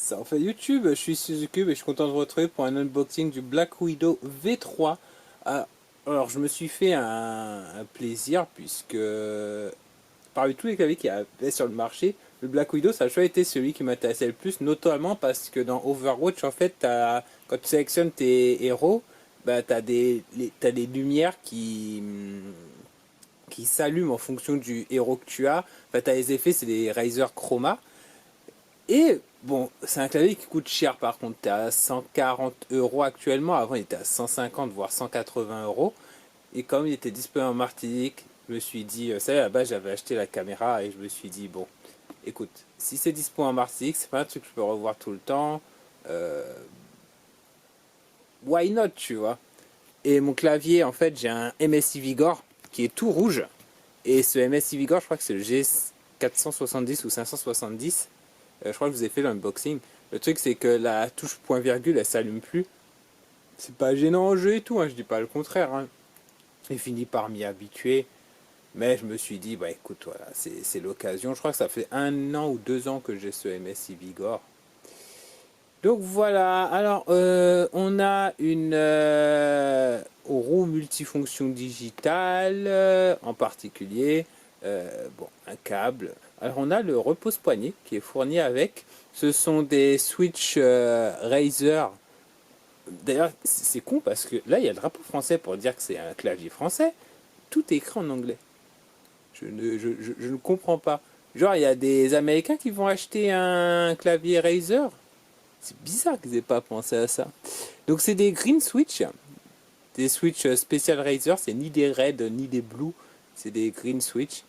Ça en fait YouTube, je suis Suzuki et je suis content de vous retrouver pour un unboxing du Black Widow V3. Ah, alors je me suis fait un plaisir puisque parmi tous les claviers qu'il y avait sur le marché, le Black Widow ça a toujours été celui qui m'intéressait le plus, notamment parce que dans Overwatch en fait, quand tu sélectionnes tes héros, bah, t'as des lumières qui s'allument en fonction du héros que tu as. Enfin, t'as les effets, c'est des Razer Chroma. Et bon, c'est un clavier qui coûte cher par contre. T'es à 140 € actuellement. Avant, il était à 150 voire 180 €. Et comme il était disponible en Martinique, je me suis dit, ça là-bas, j'avais acheté la caméra et je me suis dit, bon, écoute, si c'est dispo en Martinique, c'est pas un truc que je peux revoir tout le temps. Euh, Why not, tu vois? Et mon clavier, en fait, j'ai un MSI Vigor qui est tout rouge. Et ce MSI Vigor, je crois que c'est le G470 ou 570. Je crois que je vous ai fait l'unboxing. Le truc, c'est que la touche point virgule, elle s'allume plus. C'est pas gênant en jeu et tout, hein, je dis pas le contraire. Hein. J'ai fini par m'y habituer. Mais je me suis dit, bah écoute, voilà, c'est l'occasion. Je crois que ça fait 1 an ou 2 ans que j'ai ce MSI Vigor. Donc voilà, alors on a une roue multifonction digitale en particulier, bon, un câble. Alors on a le repose-poignet qui est fourni avec. Ce sont des Switch Razer. D'ailleurs c'est con parce que là il y a le drapeau français pour dire que c'est un clavier français. Tout est écrit en anglais. Je ne comprends pas. Genre il y a des Américains qui vont acheter un clavier Razer. C'est bizarre qu'ils aient pas pensé à ça. Donc c'est des green switch, des switch spécial Razer, c'est ni des red ni des blue, c'est des green switch.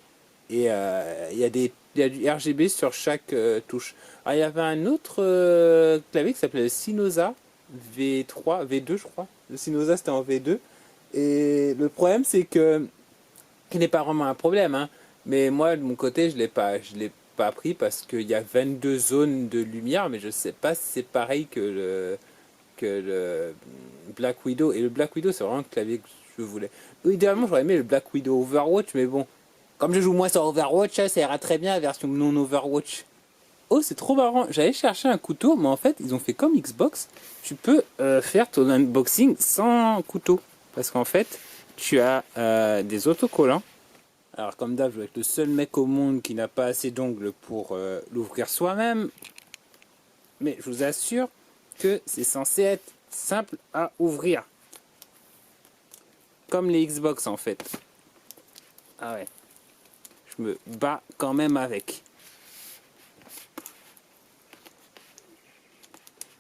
Et il y a du RGB sur chaque touche. Alors il y avait un autre clavier qui s'appelait le Synosa V3, V2 je crois. Le Synosa c'était en V2. Et le problème c'est que, qui n'est pas vraiment un problème, hein, mais moi de mon côté je l'ai pas pris parce qu'il y a 22 zones de lumière, mais je sais pas si c'est pareil que le Black Widow. Et le Black Widow, c'est vraiment le clavier que je voulais. Idéalement, j'aurais aimé le Black Widow Overwatch, mais bon, comme je joue moins sur Overwatch, ça ira très bien la version non Overwatch. Oh, c'est trop marrant. J'allais chercher un couteau, mais en fait, ils ont fait comme Xbox. Tu peux faire ton unboxing sans couteau. Parce qu'en fait, tu as des autocollants. Alors, comme d'hab, je vais être le seul mec au monde qui n'a pas assez d'ongles pour l'ouvrir soi-même. Mais je vous assure que c'est censé être simple à ouvrir. Comme les Xbox en fait. Ah ouais. Je me bats quand même avec.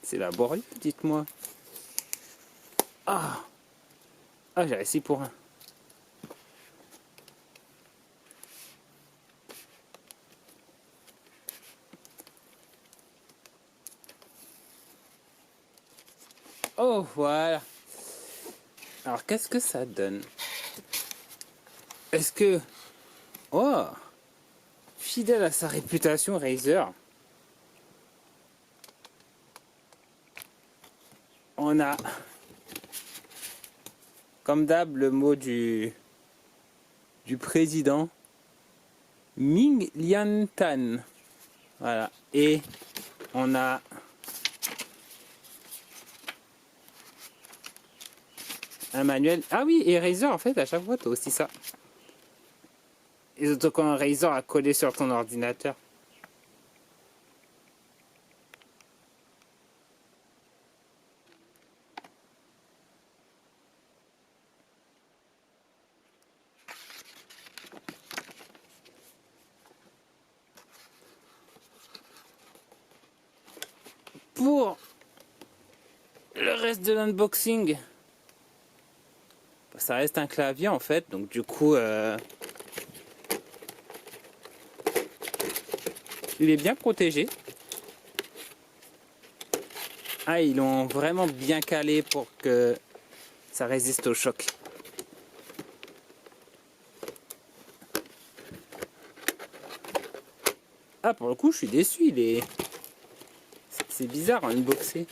C'est laborieux, dites-moi. Ah, ah j'ai réussi pour un. Oh, voilà. Alors, qu'est-ce que ça donne? Est-ce que... Oh, fidèle à sa réputation, Razer, on a, comme d'hab, le mot du président, Ming Lian Tan. Voilà. Et on a un manuel. Ah oui, et Razer, en fait, à chaque fois, t'as aussi ça. Les autocollants Razer à coller sur ton ordinateur. Pour le reste de l'unboxing, ça reste un clavier en fait, donc du coup, il est bien protégé. Ah, ils l'ont vraiment bien calé pour que ça résiste au choc. Ah, pour le coup, je suis déçu, il est... C'est bizarre à unboxer.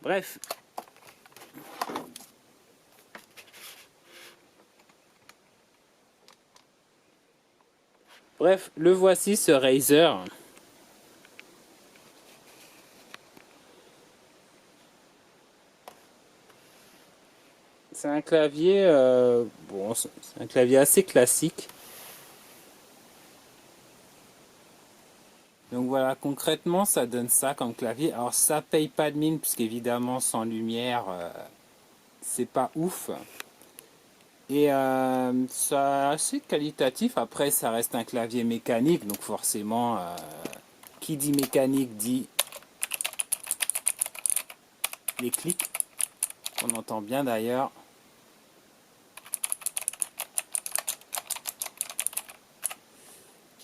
Bref. Bref, le voici ce Razer. C'est un clavier, bon, c'est un clavier assez classique. Donc voilà, concrètement, ça donne ça comme clavier. Alors ça paye pas de mine, puisqu'évidemment, sans lumière, c'est pas ouf. Et c'est assez qualitatif. Après, ça reste un clavier mécanique, donc forcément, qui dit mécanique dit les clics. On entend bien d'ailleurs.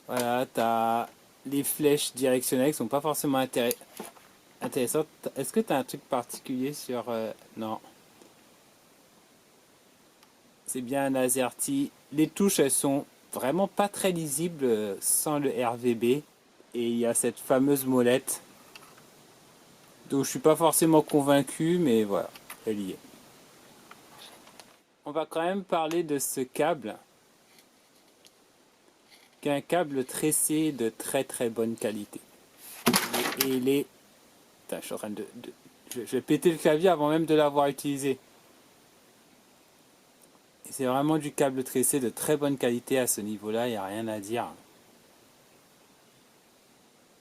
Voilà, tu as les flèches directionnelles qui sont pas forcément intéressantes. Est-ce que tu as un truc particulier sur... non. C'est bien un AZERTY. Les touches, elles sont vraiment pas très lisibles sans le RVB. Et il y a cette fameuse molette. Donc je suis pas forcément convaincu, mais voilà, elle y est. On va quand même parler de ce câble. Qui est un câble tressé de très très bonne qualité. Et il est... Putain, je suis en train je vais péter le clavier avant même de l'avoir utilisé. C'est vraiment du câble tressé de très bonne qualité à ce niveau-là, il n'y a rien à dire.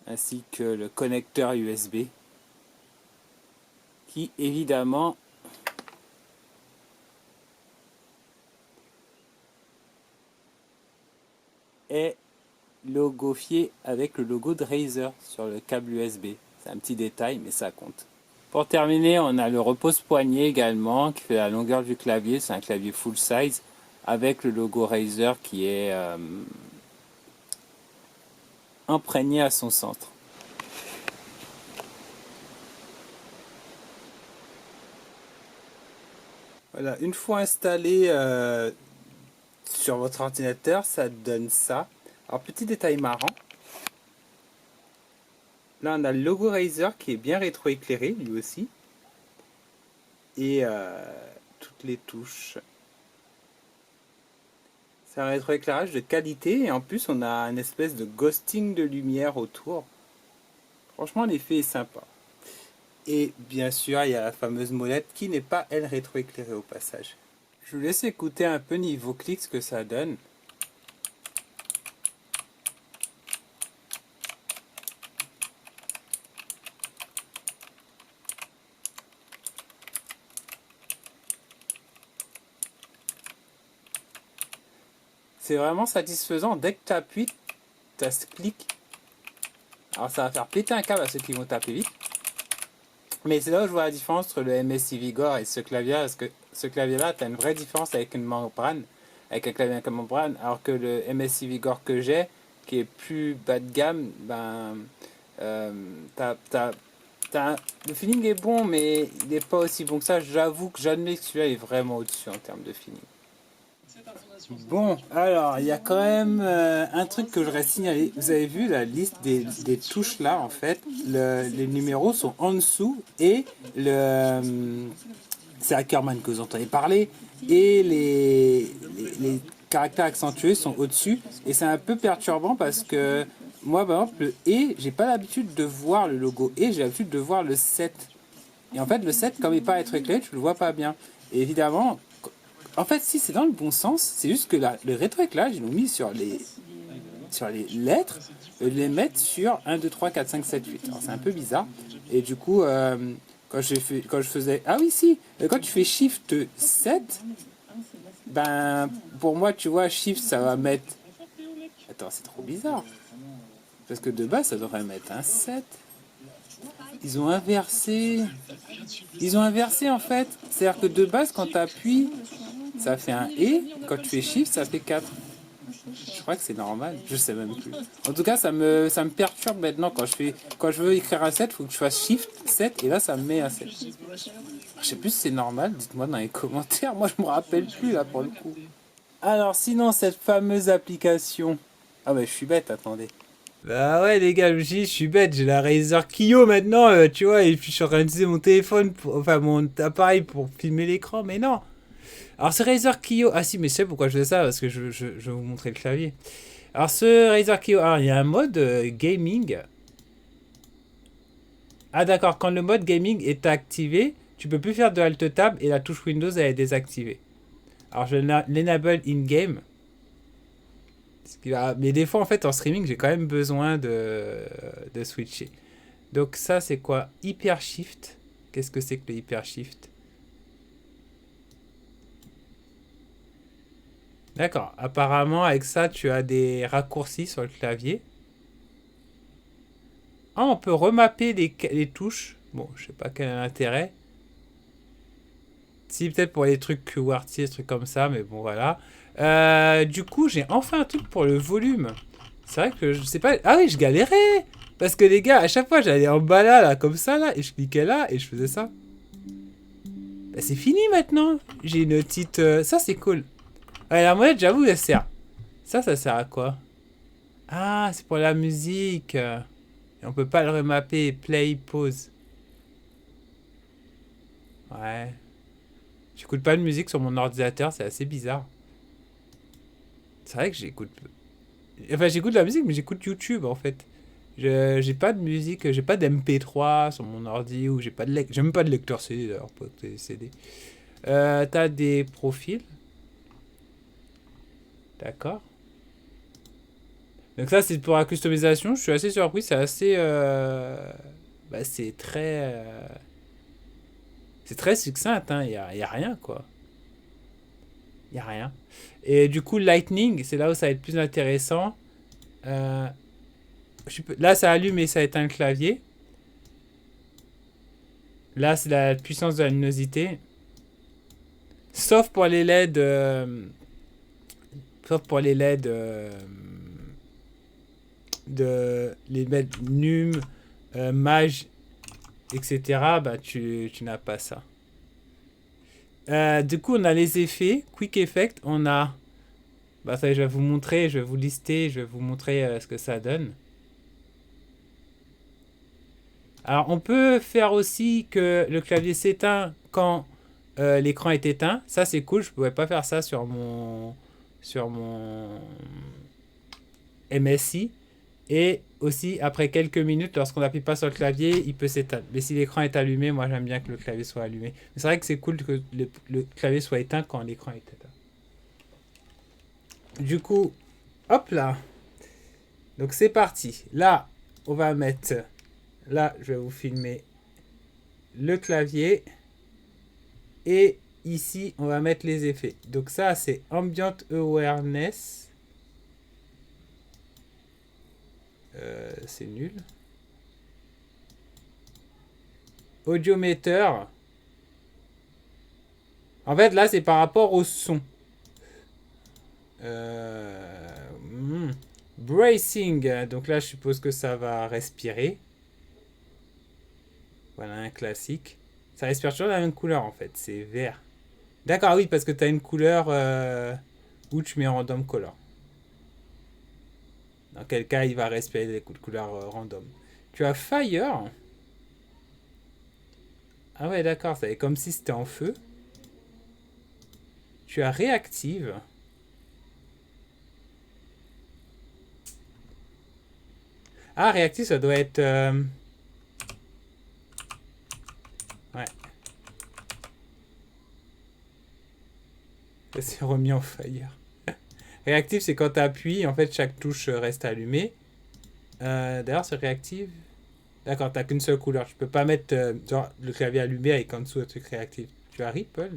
Ainsi que le connecteur USB, qui évidemment est logofié avec le logo de Razer sur le câble USB. C'est un petit détail, mais ça compte. Pour terminer, on a le repose-poignet également, qui fait la longueur du clavier. C'est un clavier full size, avec le logo Razer qui est imprégné à son centre. Voilà, une fois installé sur votre ordinateur, ça donne ça. Alors, petit détail marrant. Là, on a le logo Razer qui est bien rétroéclairé, lui aussi. Et toutes les touches. C'est un rétroéclairage de qualité. Et en plus, on a une espèce de ghosting de lumière autour. Franchement, l'effet est sympa. Et bien sûr, il y a la fameuse molette qui n'est pas, elle, rétroéclairée au passage. Je vous laisse écouter un peu niveau clic ce que ça donne. C'est vraiment satisfaisant. Dès que tu appuies, tu as ce clic. Alors ça va faire péter un câble à ceux qui vont taper vite. Mais c'est là où je vois la différence entre le MSI Vigor et ce clavier. Parce que ce clavier-là, tu as une vraie différence avec une membrane. Avec un clavier avec une membrane. Alors que le MSI Vigor que j'ai, qui est plus bas de gamme, ben... le feeling est bon, mais il n'est pas aussi bon que ça. J'avoue que j'admets que celui-là est vraiment au-dessus en termes de feeling. Bon, alors, il y a quand même un truc que je voudrais signaler. Vous avez vu la liste des touches là, en fait. Les numéros sont en dessous et c'est Ackerman que vous entendez parler. Et les caractères accentués sont au-dessus. Et c'est un peu perturbant parce que moi, par exemple, le E, j'ai pas l'habitude de voir le logo E, j'ai l'habitude de voir le 7. Et en fait, le 7, comme il n'est pas éclairé, je le vois pas bien. Et évidemment, en fait, si c'est dans le bon sens, c'est juste que le rétroéclairage, ils l'ont mis sur les lettres, les mettre sur 1, 2, 3, 4, 5, 7, 8. Alors c'est un peu bizarre. Et du coup, quand je faisais... Ah oui, si, quand tu fais Shift 7, ben, pour moi, tu vois, Shift, ça va mettre... Attends, c'est trop bizarre. Parce que de base, ça devrait mettre un 7. Ils ont inversé. Ils ont inversé, en fait. C'est-à-dire que de base, quand tu appuies, ça fait un E. Quand tu fais Shift, ça fait 4. Je crois que c'est normal. Je sais même plus. En tout cas, ça me perturbe maintenant. Quand je veux écrire un 7, il faut que je fasse Shift 7. Et là, ça me met un 7. Je sais plus si c'est normal. Dites-moi dans les commentaires. Moi, je me rappelle plus, là, pour le coup. Alors, sinon, cette fameuse application... Ah, bah, je suis bête, attendez. Bah ouais les gars, je suis bête, j'ai la Razer Kiyo maintenant, tu vois, et puis je suis en train d'utiliser mon téléphone, enfin mon appareil pour filmer l'écran, mais non. Alors ce Razer Kiyo, ah si mais je sais pourquoi je fais ça, parce que je vais vous montrer le clavier. Alors ce Razer Kiyo, alors il y a un mode gaming. Ah d'accord, quand le mode gaming est activé, tu peux plus faire de Alt Tab et la touche Windows elle est désactivée. Alors je l'enable in-game. Mais des fois en fait en streaming j'ai quand même besoin de switcher. Donc ça c'est quoi? Hyper Shift. Qu'est-ce que c'est que le Hyper Shift? D'accord. Apparemment avec ça tu as des raccourcis sur le clavier. Ah, on peut remapper les touches. Bon, je sais pas quel est l'intérêt. Si, peut-être pour les trucs QWERTY, des trucs comme ça, mais bon, voilà. Du coup, j'ai enfin un truc pour le volume. C'est vrai que je sais pas. Ah oui, je galérais! Parce que les gars, à chaque fois, j'allais en bas là, comme ça, là, et je cliquais là, et je faisais ça. Bah, c'est fini maintenant! J'ai une petite. Ça, c'est cool. Ouais, la molette, j'avoue, elle sert. Ça sert à quoi? Ah, c'est pour la musique. Et on peut pas le remapper. Play, pause. Ouais. J'écoute pas de musique sur mon ordinateur, c'est assez bizarre. C'est vrai que j'écoute. Enfin, j'écoute de la musique, mais j'écoute YouTube en fait. J'ai pas de musique, j'ai pas d'MP3 sur mon ordi ou j'ai pas de j'ai même pas de lecteur CD d'ailleurs pour écouter CD. T'as des profils, d'accord. Donc ça c'est pour la customisation. Je suis assez surpris, c'est assez, bah, c'est très succinct. Hein. Y a rien quoi. Y a rien. Et du coup Lightning, c'est là où ça va être plus intéressant. Euh, là ça allume et ça éteint le clavier. Là, c'est la puissance de la luminosité. Sauf pour les LED. Sauf pour les LED. Les LED NUM, Mage, etc. Bah, tu n'as pas ça. Du coup, on a les effets. Quick Effect. On a. Bah, ça, je vais vous montrer. Je vais vous lister. Je vais vous montrer ce que ça donne. Alors, on peut faire aussi que le clavier s'éteint quand l'écran est éteint. Ça, c'est cool. Je ne pouvais pas faire ça sur mon MSI. Et aussi, après quelques minutes, lorsqu'on n'appuie pas sur le clavier, il peut s'éteindre. Mais si l'écran est allumé, moi, j'aime bien que le clavier soit allumé. Mais c'est vrai que c'est cool que le clavier soit éteint quand l'écran est éteint. Du coup, hop là. Donc, c'est parti. Là, on va mettre... Là, je vais vous filmer le clavier. Et ici, on va mettre les effets. Donc ça, c'est Ambient Awareness. C'est nul. Audiometer. En fait, là, c'est par rapport au son. Bracing. Donc là, je suppose que ça va respirer. Voilà, un classique. Ça respire toujours la même couleur, en fait. C'est vert. D'accord, oui, parce que tu as une couleur où tu mets random color. Dans quel cas, il va respirer des couleurs random. Tu as fire. Ah ouais, d'accord, c'est comme si c'était en feu. Tu as réactive. Ah, réactive, ça doit être... Ouais. Ça s'est remis en fire. Réactive, c'est quand tu appuies, en fait, chaque touche reste allumée. D'ailleurs, c'est réactive. D'accord, t'as qu'une seule couleur. Tu peux pas mettre genre, le clavier allumé avec en dessous un truc réactif. Tu as Ripple.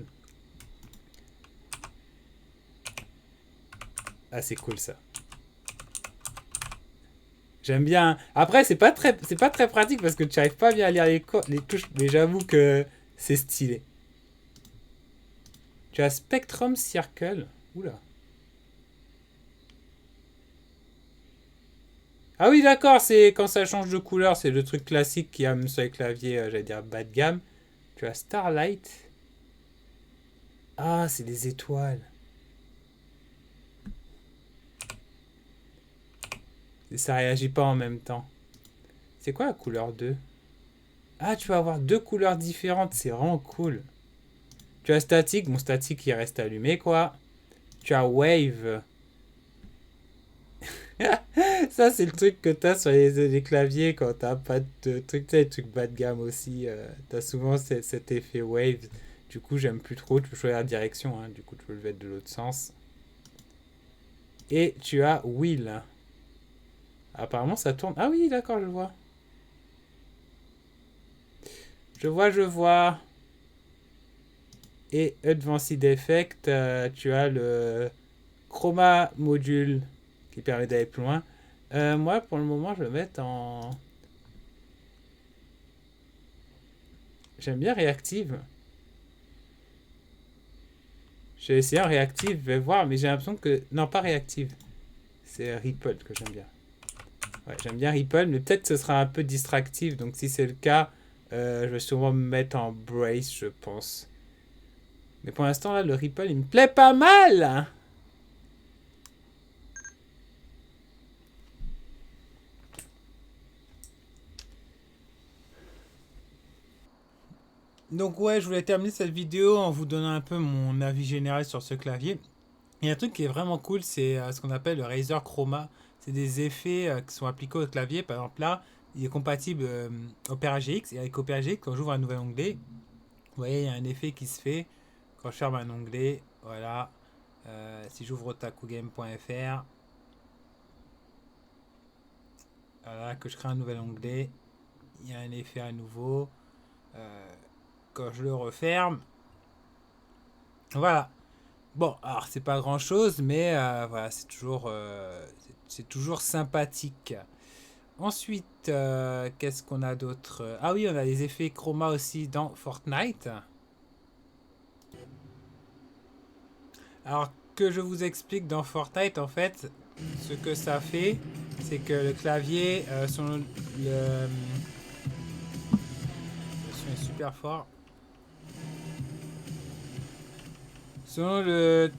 Ah, c'est cool ça. J'aime bien. Après, c'est pas très pratique parce que tu n'arrives pas bien à lire les touches, mais j'avoue que c'est stylé. Tu as Spectrum Circle. Oula. Ah oui, d'accord, c'est quand ça change de couleur, c'est le truc classique qui a sur les claviers, j'allais dire bas de gamme. Tu as Starlight. Ah, c'est des étoiles. Ça réagit pas en même temps. C'est quoi la couleur 2? Ah, tu vas avoir deux couleurs différentes, c'est vraiment cool. Tu as statique, mon statique il reste allumé quoi. Tu as wave. Ça c'est le truc que t'as sur les claviers quand t'as pas de truc, tu sais, les trucs bas de gamme aussi. T'as souvent cet effet wave. Du coup j'aime plus trop, tu peux choisir la direction, hein. Du coup tu peux le mettre de l'autre sens. Et tu as wheel. Apparemment ça tourne. Ah oui d'accord je vois. Je vois. Et Advanced Effect, tu as le Chroma Module qui permet d'aller plus loin. Moi, pour le moment, je vais mettre en... J'aime bien Reactive. J'ai essayé en Reactive, je vais voir, mais j'ai l'impression que... Non, pas Reactive. C'est Ripple que j'aime bien. Ouais, j'aime bien Ripple, mais peut-être ce sera un peu distractif. Donc si c'est le cas, je vais sûrement me mettre en Brace, je pense. Mais pour l'instant, là, le Ripple, il me plaît pas mal. Donc ouais, je voulais terminer cette vidéo en vous donnant un peu mon avis général sur ce clavier. Il y a un truc qui est vraiment cool, c'est ce qu'on appelle le Razer Chroma. C'est des effets qui sont appliqués au clavier. Par exemple là, il est compatible Opera GX. Et avec Opera GX, quand j'ouvre un nouvel onglet, vous voyez, il y a un effet qui se fait quand je ferme un onglet. Voilà. Si j'ouvre otakugame.fr, voilà, que je crée un nouvel onglet, il y a un effet à nouveau. Quand je le referme, voilà. Bon, alors c'est pas grand chose, mais voilà, c'est toujours sympathique. Ensuite, qu'est-ce qu'on a d'autre? Ah oui, on a les effets chroma aussi dans Fortnite. Alors que je vous explique dans Fortnite, en fait, ce que ça fait, c'est que le clavier, le son est super fort. Selon le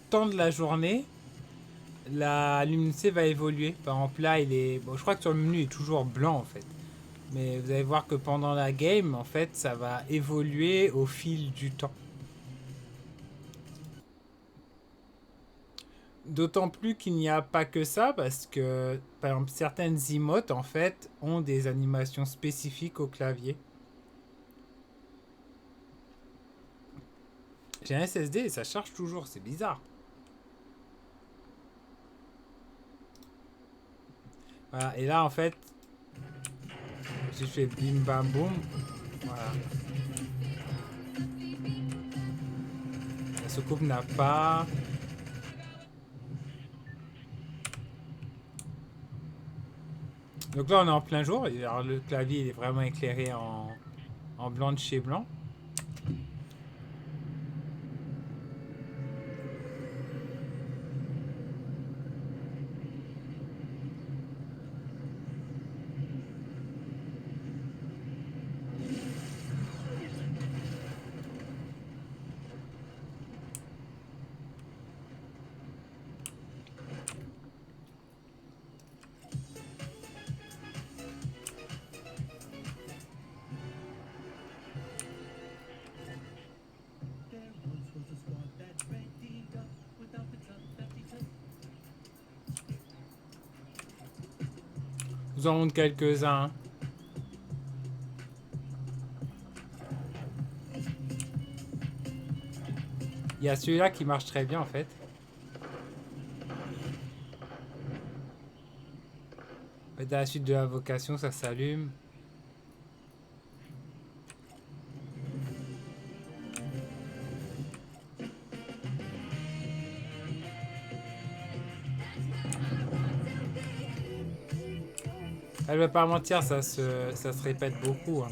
temps de la journée, la luminosité va évoluer. Par exemple, là, il est. Bon, je crois que sur le menu, il est toujours blanc en fait. Mais vous allez voir que pendant la game, en fait, ça va évoluer au fil du temps. D'autant plus qu'il n'y a pas que ça, parce que, par exemple, certaines emotes, en fait, ont des animations spécifiques au clavier. J'ai un SSD et ça charge toujours, c'est bizarre. Voilà, et là, en fait, j'ai fait bim bam boum. Voilà. La soucoupe n'a pas... Donc là, on est en plein jour. Alors, le clavier il est vraiment éclairé en blanc de chez blanc. Je vous en montre quelques-uns. Il y a celui-là qui marche très bien en fait. À la suite de l'invocation, ça s'allume. Je vais pas mentir, ça se répète beaucoup. Hein.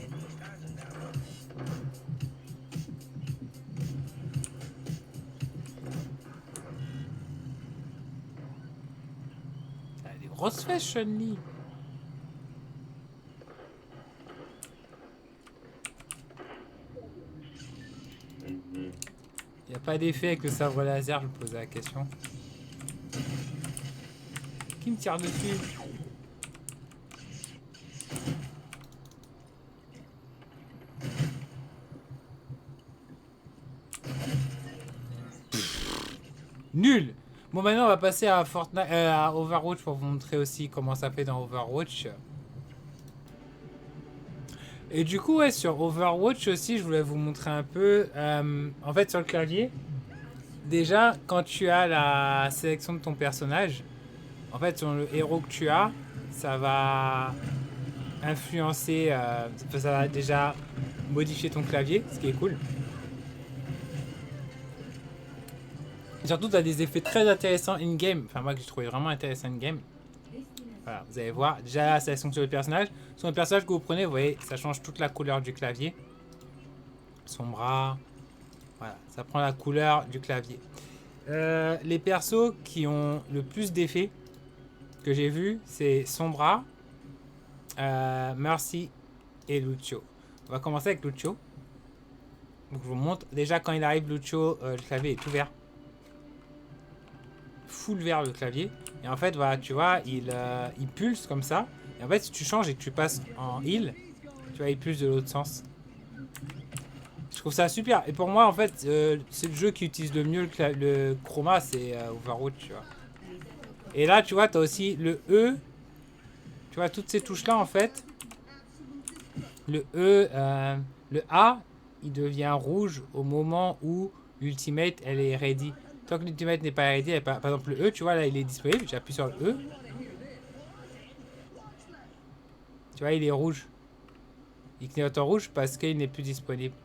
Elle a des grosses fesses, Chun-Li. Il n'y a pas d'effet avec le sabre laser, je me posais la question. Qui me tire dessus? Nul. Bon, maintenant on va passer à Fortnite, à Overwatch pour vous montrer aussi comment ça fait dans Overwatch. Et du coup, ouais, sur Overwatch aussi, je voulais vous montrer un peu. En fait, sur le clavier, déjà, quand tu as la sélection de ton personnage, en fait, sur le héros que tu as, ça va influencer, ça va déjà modifier ton clavier, ce qui est cool. Et surtout, tu as des effets très intéressants in-game. Enfin, moi, que j'ai trouvé vraiment intéressant in-game. Voilà, vous allez voir. Déjà, la sélection sur le personnage. Sur le personnage que vous prenez, vous voyez, ça change toute la couleur du clavier. Son bras. Voilà, ça prend la couleur du clavier. Les persos qui ont le plus d'effets que j'ai vu, c'est Sombra, Mercy et Lucio. On va commencer avec Lucio. Donc, je vous montre. Déjà, quand il arrive, Lucio, le clavier est tout vert. Full vert le clavier. Et en fait, voilà, tu vois, il pulse comme ça. Et en fait, si tu changes et que tu passes en heal, tu vois, il pulse de l'autre sens. Je trouve ça super. Et pour moi, en fait, c'est le jeu qui utilise le mieux le chroma, c'est Overwatch, tu vois. Et là, tu vois, tu as aussi le E. Tu vois, toutes ces touches-là, en fait. Le E, le A, il devient rouge au moment où l'ultimate, elle est ready. Tant que l'ultimate n'est pas ready, par exemple le E, tu vois, là, il est disponible. J'appuie sur le E. Tu vois, il est rouge. Il clignote en rouge parce qu'il n'est plus disponible.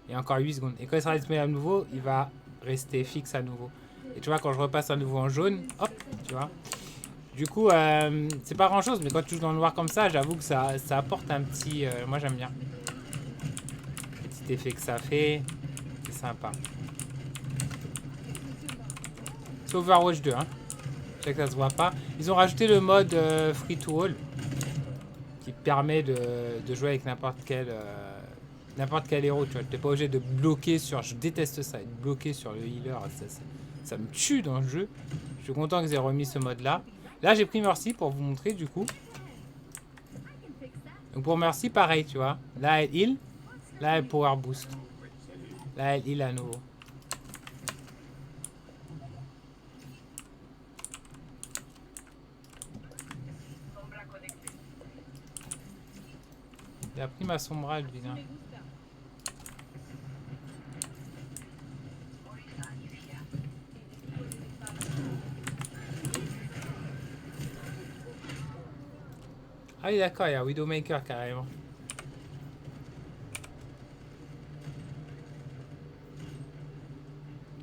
Il y a encore 8 secondes. Et quand il sera disponible à nouveau, il va rester fixe à nouveau. Et tu vois, quand je repasse à nouveau en jaune, hop, tu vois. Du coup, c'est pas grand chose, mais quand tu joues dans le noir comme ça, j'avoue que ça apporte un petit. Moi, j'aime bien. Petit effet que ça fait. C'est sympa. C'est Overwatch 2, hein. Je sais que ça se voit pas. Ils ont rajouté le mode free to all qui permet de jouer avec n'importe quel héros. Tu vois, t'es pas obligé de bloquer sur. Je déteste ça, être bloqué sur le healer. Ça me tue dans le jeu. Je suis content qu'ils aient remis ce mode là. Là, j'ai pris Mercy pour vous montrer du coup. Donc pour Mercy, pareil, tu vois. Là, elle heal. Là, elle power boost. Là, elle heal à nouveau. Il a pris ma sombra, lui. Hein. Ah oui, d'accord, il y a Widowmaker carrément.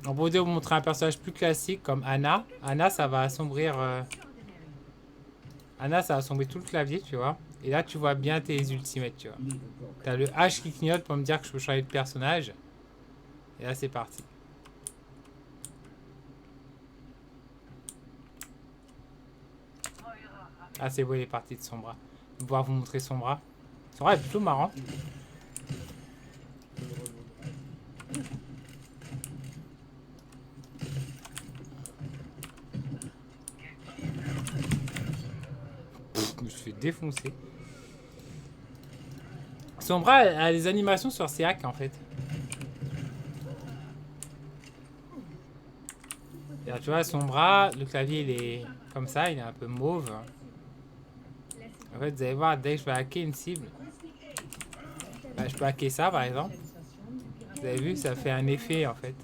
On pourrait vous montrer un personnage plus classique comme Anna. Anna, ça va assombrir. Anna, ça va assombrir tout le clavier, tu vois. Et là, tu vois bien tes ultimates, tu vois. T'as le H qui clignote pour me dire que je peux changer de personnage. Et là, c'est parti. Ah, c'est beau, il est parti de son bras. Je vais pouvoir vous montrer son bras. Son bras est plutôt marrant. Je me suis fait défoncer. Son bras a des animations sur ses hacks en fait. Et là, tu vois, son bras, le clavier il est comme ça, il est un peu mauve. En fait, vous allez voir, dès que je vais hacker une cible, bah, je peux hacker ça par exemple. Vous avez vu, ça fait un effet en fait.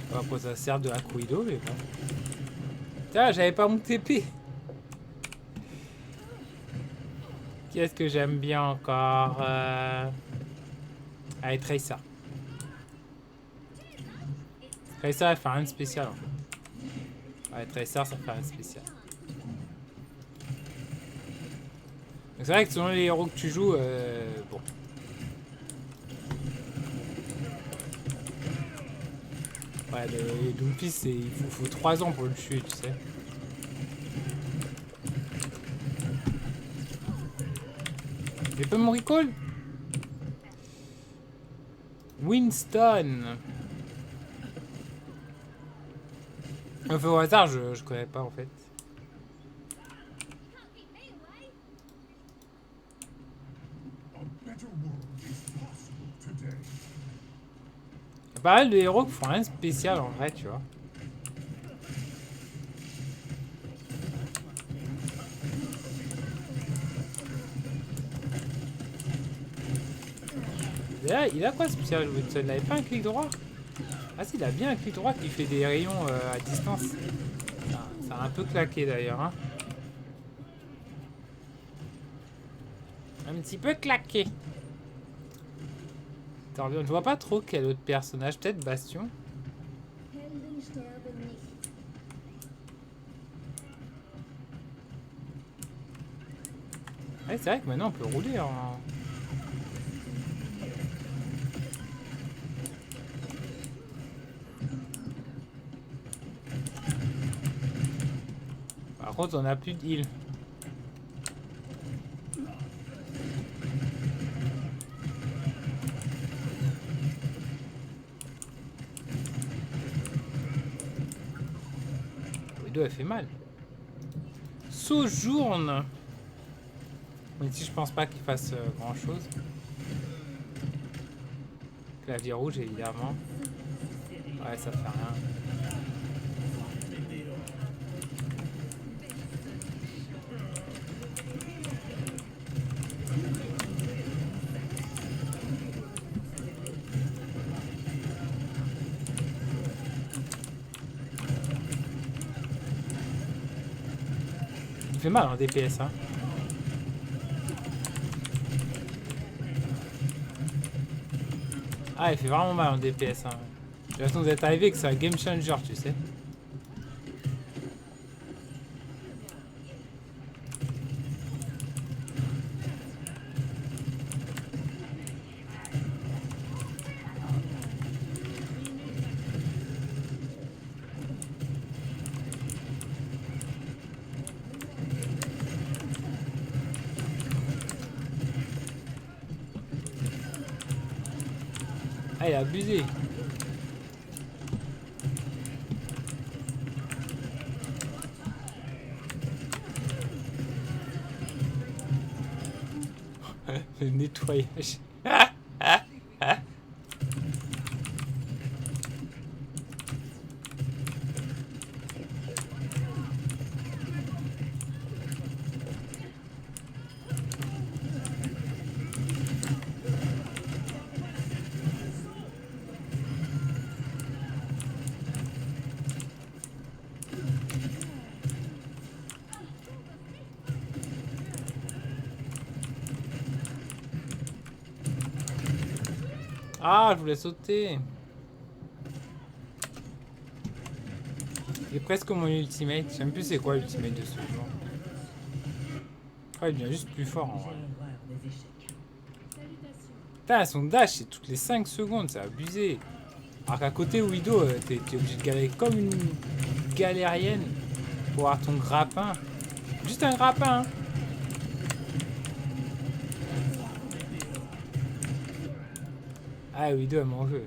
Je sais pas à quoi ça sert de hack Widow, mais bon. Putain, j'avais pas mon TP. Qui est-ce que j'aime bien encore Allez, Tracer. Tracer, elle fait rien de spécial en fait. Ouais, Tracer, ça fait rien de spécial. C'est vrai que selon les héros que tu joues, bon. Ouais, le Doomfist, il faut 3 ans pour le tuer, tu sais. J'ai pas mon recall. Winston. Un feu au hasard, je connais pas en fait. Il y a pas mal de héros qui font rien de spécial en vrai, tu vois. Là, il a quoi spécial Winston? Il avait pas un clic droit? Ah si, il a bien un clic droit qui fait des rayons à distance. Ça a un peu claqué d'ailleurs. Hein. Un petit peu claqué. Attends, je vois pas trop quel autre personnage. Peut-être Bastion. Ouais, c'est vrai que maintenant on peut rouler en... Par contre, on a plus de heal. Widow, elle fait mal. Sojourne. Même si je pense pas qu'il fasse grand chose. Clavier rouge, évidemment. Ouais, ça fait rien. Il fait mal en DPS, hein. Ah, il fait vraiment mal en DPS, hein. J'ai l'impression d'être arrivé que c'est un game changer, tu sais. Ah, il a abusé. Le nettoyage. Ah, je voulais sauter. J'ai presque mon ultimate. Je sais même plus c'est quoi l'ultimate de ce joueur. Ah, il devient juste plus fort en vrai. Putain, son dash c'est toutes les 5 secondes, c'est abusé. Alors qu'à côté Widow, t'es obligé de galérer comme une galérienne pour avoir ton grappin. Juste un grappin, hein. Ah, Widow, elle m'en veut.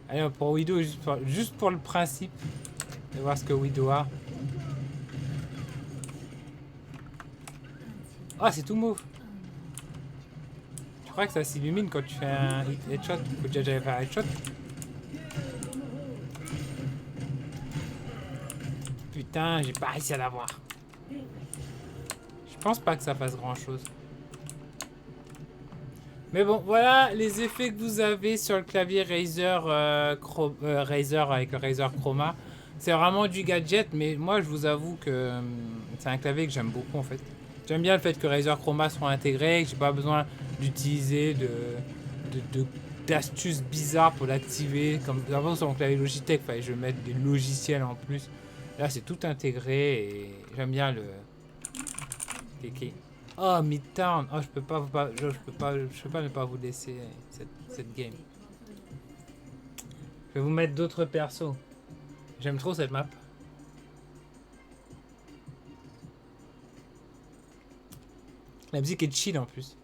Allez, pour Widow, juste pour le principe de voir ce que Widow a. Ah, c'est tout mauve. Je crois que ça s'illumine quand tu fais un headshot. Faut déjà faire un headshot. Putain, j'ai pas réussi à l'avoir. Je pense pas que ça fasse grand chose. Mais bon, voilà les effets que vous avez sur le clavier Razer, Razer avec le Razer Chroma. C'est vraiment du gadget, mais moi je vous avoue que c'est un clavier que j'aime beaucoup en fait. J'aime bien le fait que Razer Chroma soit intégré, que j'ai pas besoin d'utiliser d'astuces bizarres pour l'activer. Comme avant sur mon clavier Logitech, il fallait que je mette des logiciels en plus. Là c'est tout intégré et j'aime bien le kéké. Oh, Midtown. Oh, je peux pas, je peux pas ne pas vous laisser cette game. Je vais vous mettre d'autres persos. J'aime trop cette map. La musique est chill en plus.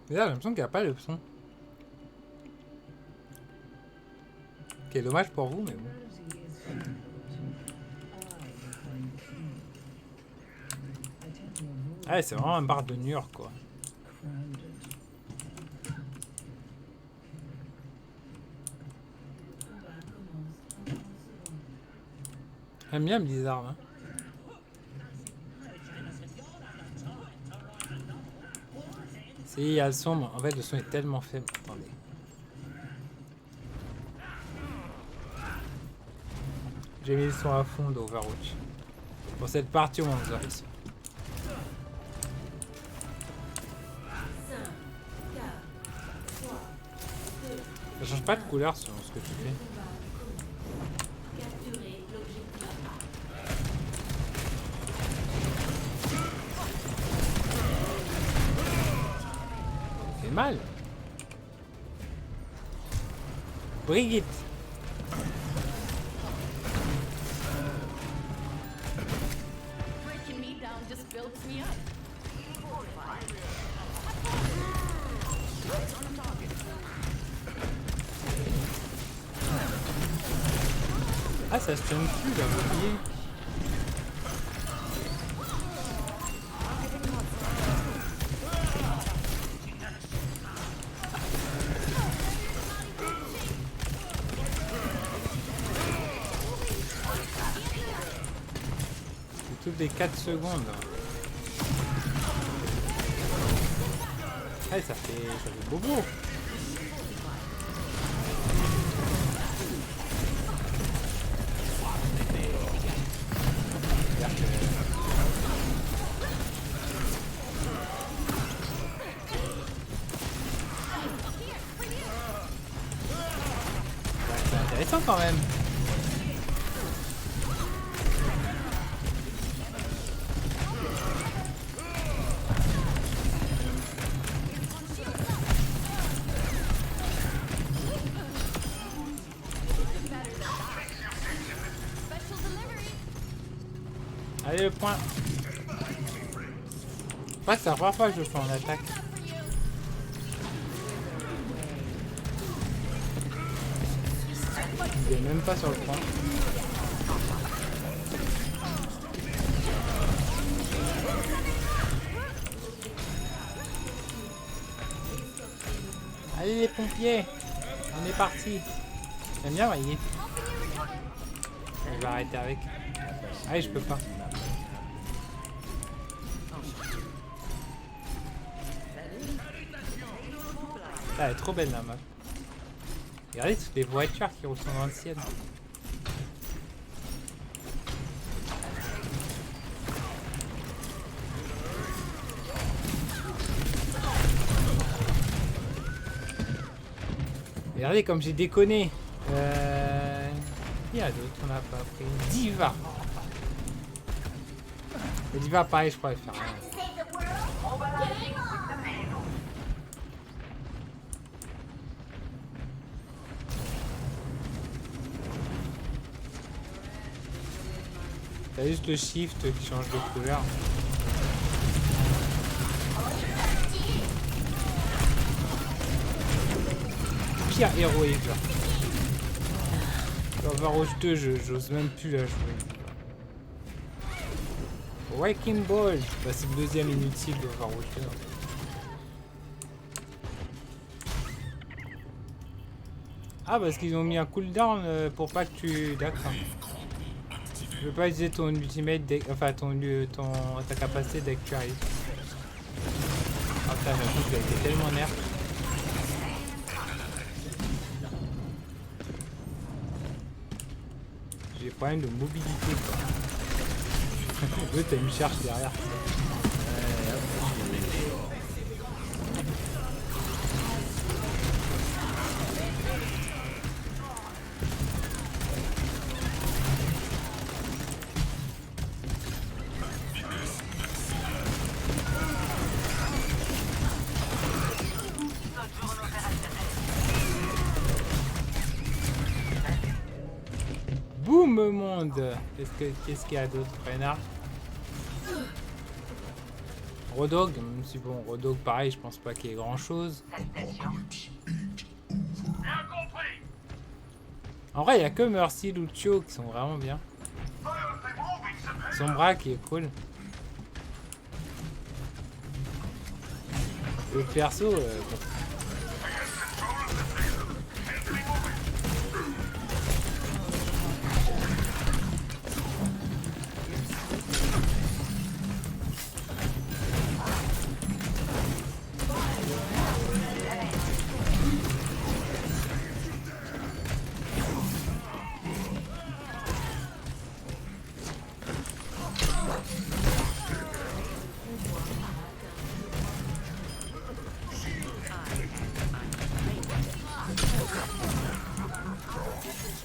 Mais là, j'ai l'impression qu'il n'y a pas le son. Ok, dommage pour vous, mais bon. Ah, c'est vraiment un bar de New York, quoi. J'aime bien Blizzard, hein. Si, il y a le son, en fait, le son est tellement faible. Attendez. J'ai mis le son à fond d'Overwatch. Pour cette partie, on va ici. Ça change pas de couleur selon ce que tu fais. C'est mal. Brigitte. Breaking me down just builds me up. Ah, ça se tient plus, là, vous voyez. C'est toutes les 4 secondes. Ah, ça fait bobo. C'est intéressant quand même. Allez, le point. Ouais, c'est la première fois que je le fais en attaque. Il est même pas sur le point. Allez les pompiers, on est parti. J'aime bien voyez. Je vais arrêter avec. Allez, je peux pas. Ah, elle est trop belle la map. Regardez toutes les voitures qui roulent dans l'ancienne. Regardez comme j'ai déconné. Il y a d'autres on n'a pas pris. Diva. Le Diva pareil je crois elle fait rien. T'as juste le shift qui change de couleur. Pire héroïque là. Dans Overwatch 2, j'ose même plus la jouer. Wrecking Ball, bah, c'est le deuxième inutile d'Overwatch 2. Ah parce qu'ils ont mis un cooldown pour pas que tu... D'accord. Je veux pas utiliser ton ultimate, enfin ta capacité dès que tu arrives. Ah putain, j'avoue qu'il a été tellement nerf. J'ai des problèmes de mobilité quoi. Eux t'as une charge derrière. Comme monde. Qu'est-ce qu'il y a d'autre, Renard? Rodog, même si bon, Rodog, pareil, je pense pas qu'il y ait grand chose. En vrai, il y a que Mercy, Lucio qui sont vraiment bien. Sombra qui est cool. Le perso, bon.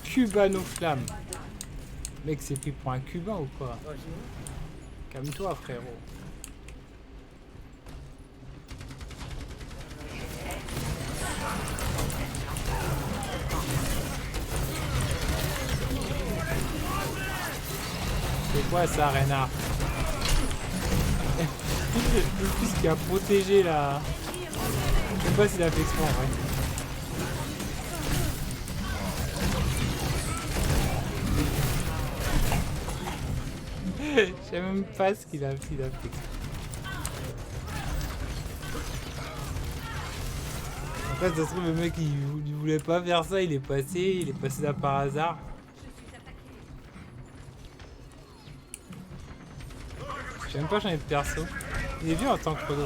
Cubano flamme. Mec, c'est pris pour un cubain ou quoi? Calme-toi, frérot. C'est quoi ça, Renard? Le plus qui a protégé la... Je sais pas s'il a fait exprès en vrai. Je sais même pas ce qu'il a fait. En fait, ça se trouve, le mec il voulait pas faire ça, il est passé là par hasard. J'ai même pas changé de perso. Il est vieux en tant que Frodo.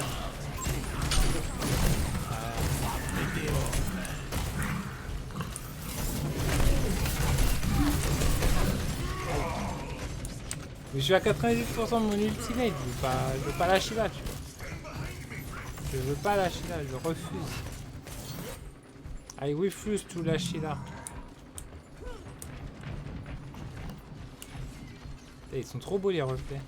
Mais je suis à 98% de mon ultimate, je veux pas lâcher là, tu vois. Je veux pas lâcher là, je refuse. I refuse to lâcher là. Et ils sont trop beaux les reflets.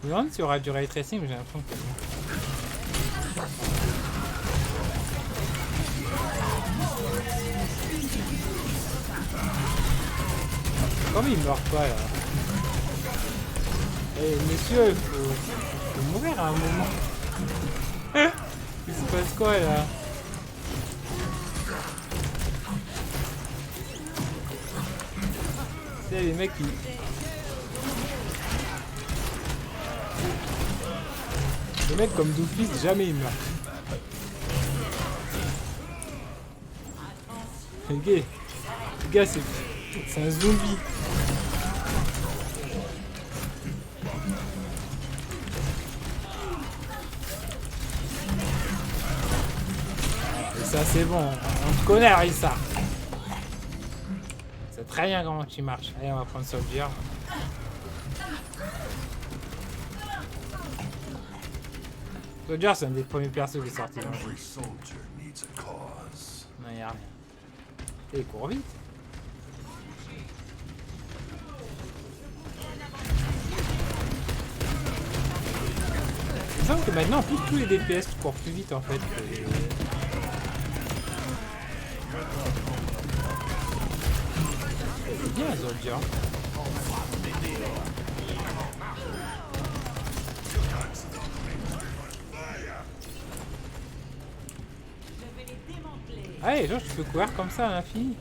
Je me demande s'il y aura du ray tracing, mais j'ai l'impression que non. Comment il meurt pas là? Eh monsieur, il faut mourir à un moment. Il se passe quoi là? Tu sais les mecs qui... Les mecs comme Doofus, jamais ils meurent. Le gars c'est un zombie. Et ça c'est bon, on te connaît Arissa. C'est très bien comment tu marches. Allez, on va prendre Soldier. Soldier c'est un des premiers persos qui est sorti. Non, y'a rien. Et il court vite. Il me semble que maintenant, en plus, tous les DPS courent plus vite en fait. C'est bien Soldier. Allez, genre, tu peux courir comme ça à l'infini.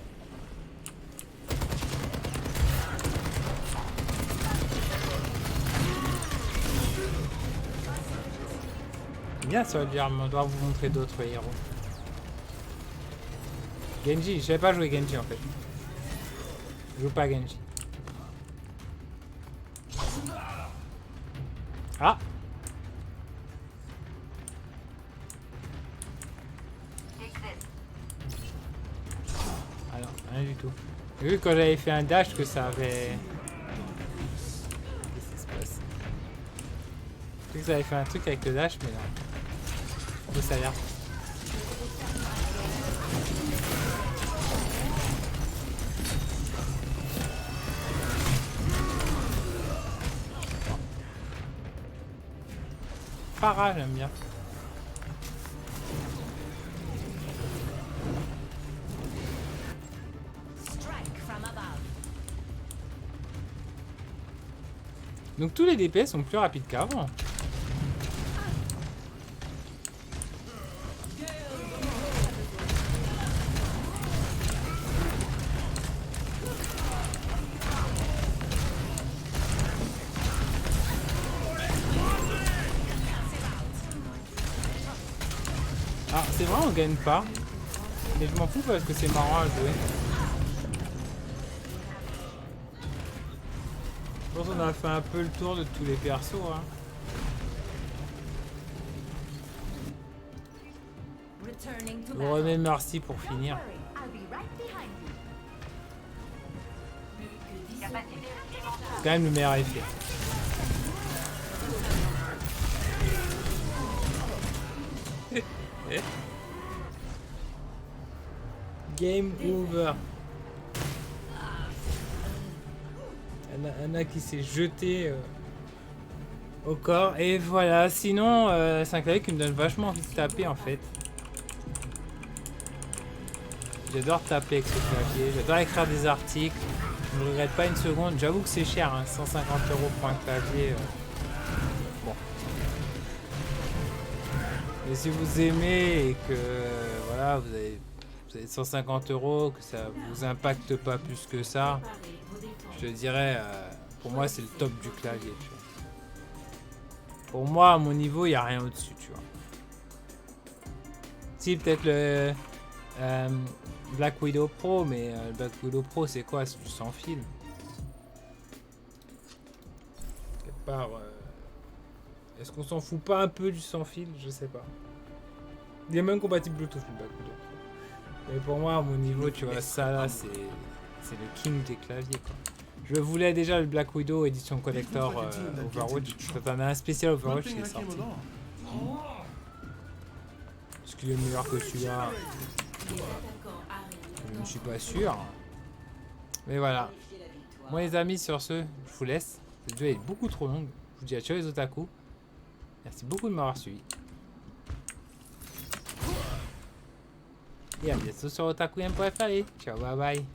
Bien Soldier, mais on doit vous montrer d'autres héros. Genji, je savais pas jouer Genji en fait. Je joue pas Genji. Ah! Ah non, rien du tout. J'ai vu quand j'avais fait un dash que ça avait... Qu'est-ce qui se passe? J'ai vu que ça avait fait un truc avec le dash, mais non. Où ça a l'air? Pharah, j'aime bien. Donc tous les DPS sont plus rapides qu'avant. Ah, c'est vrai, on gagne pas. Mais je m'en fous parce que c'est marrant à jouer. Je pense qu'on a fait un peu le tour de tous les persos. Hein. Returning to Je vous battle. remets merci pour finir. Hurry, I'll be right behind you. C'est quand même le meilleur effet. Game over. Anna qui s'est jetée au corps. Et voilà, sinon c'est un clavier qui me donne vachement envie de taper en fait. J'adore taper avec ce clavier, j'adore écrire des articles. Je ne regrette pas une seconde. J'avoue que c'est cher, hein, 150 € pour un clavier. Bon. Mais si vous aimez et que voilà, vous avez 150 €, que ça vous impacte pas plus que ça, je dirais, pour moi c'est le top du clavier. Tu vois. Pour moi, à mon niveau, il n'y a rien au-dessus, tu vois. Si, peut-être le Black Widow Pro, mais le Black Widow Pro, c'est quoi? C'est du sans fil. Quelque part, est-ce qu'on s'en fout pas un peu du sans fil? Je sais pas. Il est même compatible Bluetooth, le Black Widow Pro. Mais pour moi, à mon niveau, tu vois, ça là, c'est le king des claviers, quoi. Je voulais déjà le Black Widow édition collector Overwatch. Quand on a un spécial Overwatch qui est sorti. Est-ce qu'il est meilleur que celui-là? Je ne suis pas sûr. Mais voilà. Moi les amis, sur ce, je vous laisse. Cette vidéo est beaucoup trop longue. Je vous dis à ciao les otaku. Merci beaucoup de m'avoir suivi. Et à bientôt sur otaku.fr. Ciao, bye bye.